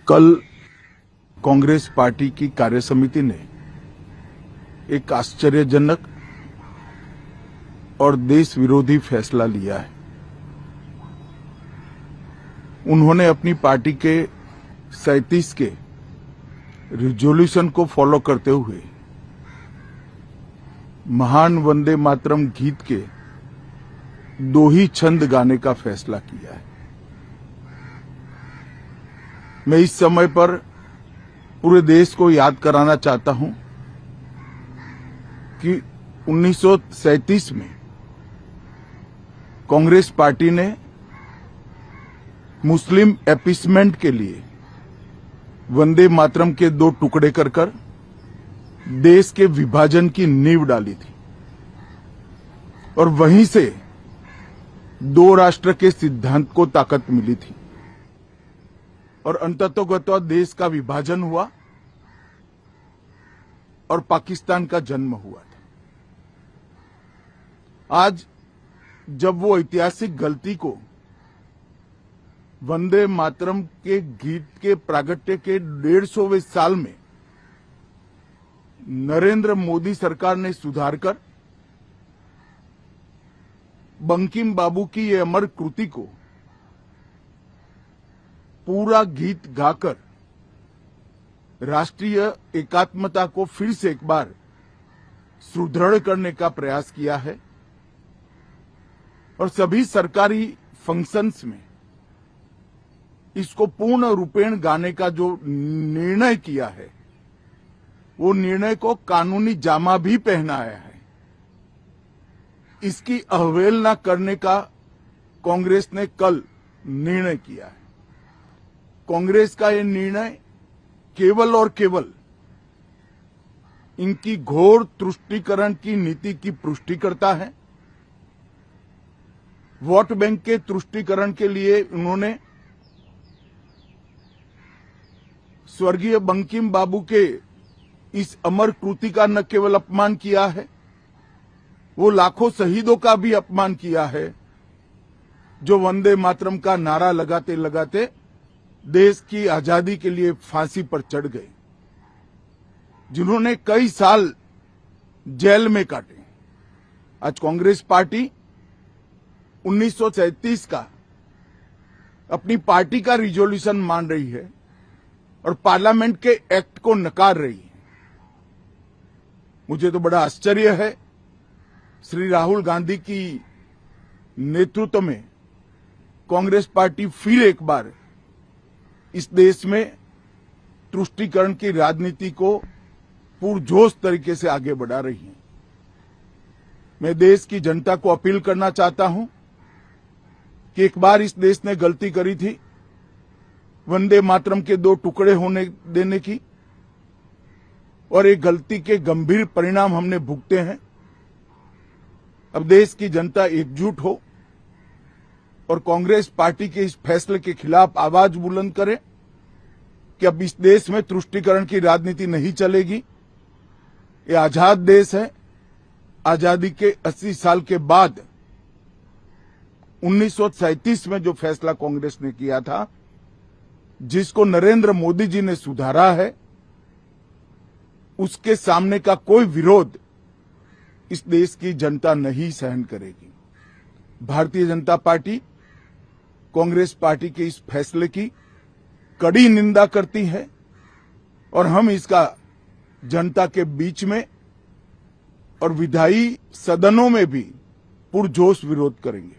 कल कांग्रेस पार्टी की कार्यसमिति ने एक आश्चर्यजनक और देश विरोधी फैसला लिया है। उन्होंने अपनी पार्टी के 37 के रिजोल्यूशन को फॉलो करते हुए महान वंदे मातरम गीत के 2 ही छंद गाने का फैसला किया है। मैं इस समय पर पूरे देश को याद कराना चाहता हूं कि 1937 में कांग्रेस पार्टी ने मुस्लिम अपीसमेंट के लिए वंदे मातरम के 2 टुकड़े कर देश के विभाजन की नींव डाली थी और वहीं से 2 राष्ट्र के सिद्धांत को ताकत मिली थी और अंततोगत्वा देश का विभाजन हुआ और पाकिस्तान का जन्म हुआ था। आज जब वो ऐतिहासिक गलती को वंदे मातरम के गीत के प्रागट्य के 150वें साल में नरेंद्र मोदी सरकार ने सुधारकर बंकिम बाबू की ये अमर कृति को पूरा गीत गाकर राष्ट्रीय एकात्मता को फिर से एक बार सुदृढ़ करने का प्रयास किया है और सभी सरकारी फंक्शंस में इसको पूर्ण रूपेण गाने का जो निर्णय किया है, वो निर्णय को कानूनी जामा भी पहनाया है। इसकी अवहेलना करने का कांग्रेस ने कल निर्णय किया है। कांग्रेस का ये निर्णय केवल और केवल इनकी घोर तुष्टीकरण की नीति की पुष्टि करता है। वोट बैंक के तुष्टीकरण के लिए उन्होंने स्वर्गीय बंकिम बाबू के इस अमर कृति का न केवल अपमान किया है, वो लाखों शहीदों का भी अपमान किया है जो वंदे मातरम का नारा लगाते लगाते देश की आजादी के लिए फांसी पर चढ़ गए, जिन्होंने कई साल जेल में काटे। आज कांग्रेस पार्टी 1937 का अपनी पार्टी का रिजोल्यूशन मान रही है और पार्लियामेंट के एक्ट को नकार रही है। मुझे तो बड़ा आश्चर्य है, श्री राहुल गांधी की नेतृत्व में कांग्रेस पार्टी फिर एक बार इस देश में तुष्टीकरण की राजनीति को पुरजोश तरीके से आगे बढ़ा रही है। मैं देश की जनता को अपील करना चाहता हूं कि एक बार इस देश ने गलती करी थी वंदे मातरम के 2 टुकड़े होने देने की और एक गलती के गंभीर परिणाम हमने भुगते हैं। अब देश की जनता एकजुट हो और कांग्रेस पार्टी के इस फैसले के खिलाफ आवाज बुलंद करे कि अब इस देश में तुष्टीकरण की राजनीति नहीं चलेगी। ये आजाद देश है। आजादी के 80 साल के बाद 1937 में जो फैसला कांग्रेस ने किया था, जिसको नरेंद्र मोदी जी ने सुधारा है, उसके सामने का कोई विरोध इस देश की जनता नहीं सहन करेगी। भारतीय जनता पार्टी कांग्रेस पार्टी के इस फैसले की कड़ी निंदा करती है और हम इसका जनता के बीच में और विधायी सदनों में भी पुरजोश विरोध करेंगे।